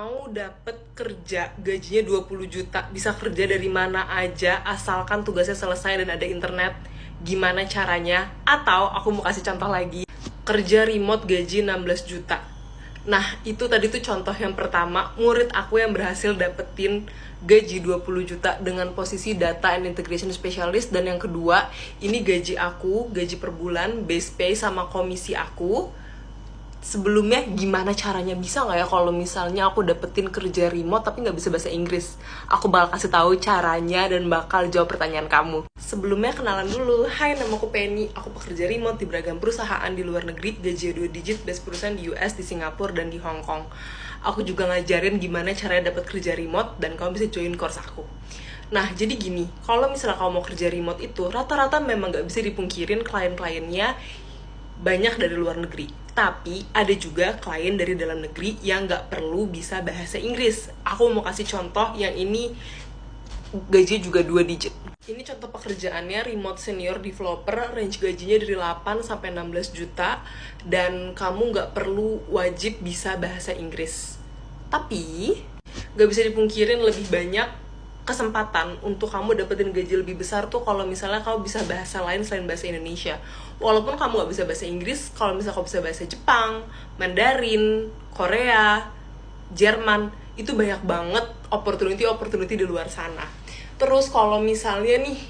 Mau dapet kerja gajinya 20 juta, bisa kerja dari mana aja asalkan tugasnya selesai dan ada internet. Gimana caranya? Atau aku mau kasih contoh lagi, kerja remote gaji 16 juta. Nah, itu tadi tuh contoh yang pertama, murid aku yang berhasil dapetin gaji 20 juta dengan posisi data and integration specialist. Dan yang kedua, ini gaji aku, gaji per bulan, base pay sama komisi aku. Sebelumnya gimana caranya, bisa nggak ya kalau misalnya aku dapetin kerja remote tapi nggak bisa bahasa Inggris? Aku bakal kasih tahu caranya dan bakal jawab pertanyaan kamu. Sebelumnya kenalan dulu. Hai, nama aku Penny. Aku pekerja remote di beragam perusahaan di luar negeri, gaji 2 digit, base perusahaan di US, di Singapura, dan di Hong Kong. Aku juga ngajarin gimana caranya dapat kerja remote dan kamu bisa join course aku. Nah, jadi gini, kalau misalnya kamu mau kerja remote itu, rata-rata memang nggak bisa dipungkirin klien-kliennya banyak dari luar negeri. Tapi ada juga klien dari dalam negeri yang nggak perlu bisa bahasa Inggris. Aku mau kasih contoh yang ini gaji juga 2 digit. Ini contoh pekerjaannya, remote senior developer, range gajinya dari 8 sampai 16 juta, dan kamu nggak perlu wajib bisa bahasa Inggris. Tapi nggak bisa dipungkirin lebih banyak kesempatan untuk kamu dapetin gaji lebih besar tuh kalau misalnya kamu bisa bahasa lain selain bahasa Indonesia. Walaupun kamu nggak bisa bahasa Inggris, kalau misalnya kamu bisa bahasa Jepang, Mandarin, Korea, Jerman, itu banyak banget opportunity di luar sana. Terus kalau misalnya nih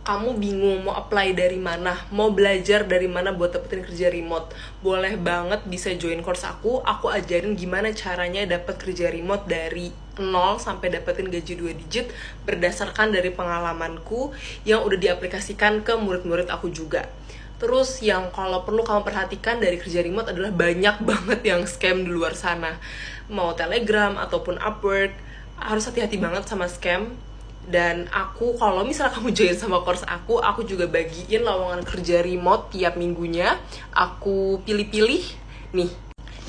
kamu bingung mau apply dari mana, mau belajar dari mana buat dapetin kerja remote, boleh banget bisa join course aku ajarin gimana caranya dapat kerja remote dari 0 sampai dapetin gaji 2 digit berdasarkan dari pengalamanku yang udah diaplikasikan ke murid-murid aku juga. Terus yang kalau perlu kamu perhatikan dari kerja remote adalah banyak banget yang scam di luar sana. Mau Telegram ataupun Upwork, harus hati-hati banget sama scam. Dan aku, kalau misalnya kamu join sama course aku juga bagiin lowongan kerja remote tiap minggunya. Aku pilih-pilih nih.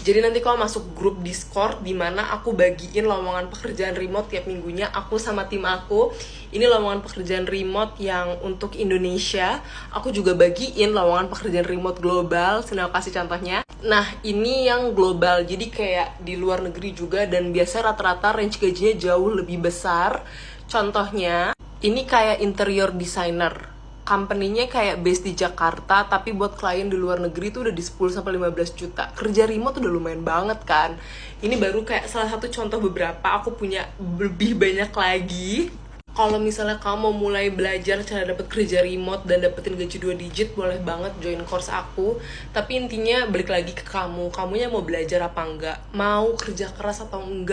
Jadi nanti kalau masuk grup Discord di mana aku bagiin lowongan pekerjaan remote tiap minggunya, aku sama tim aku. Ini lowongan pekerjaan remote yang untuk Indonesia. Aku juga bagiin lowongan pekerjaan remote global. Sini aku kasih contohnya. Nah, ini yang global. Jadi kayak di luar negeri juga, dan biasa rata-rata range gajinya jauh lebih besar. Contohnya, ini kayak interior designer. Company-nya kayak base di Jakarta, tapi buat klien di luar negeri tuh udah di 10-15 juta. Kerja remote udah lumayan banget kan. Ini baru kayak salah satu contoh beberapa, aku punya lebih banyak lagi. Kalau misalnya kamu mau mulai belajar cara dapat kerja remote dan dapetin gaji 2 digit, boleh banget join course aku. Tapi intinya balik lagi ke kamunya mau belajar apa enggak, mau kerja keras atau enggak.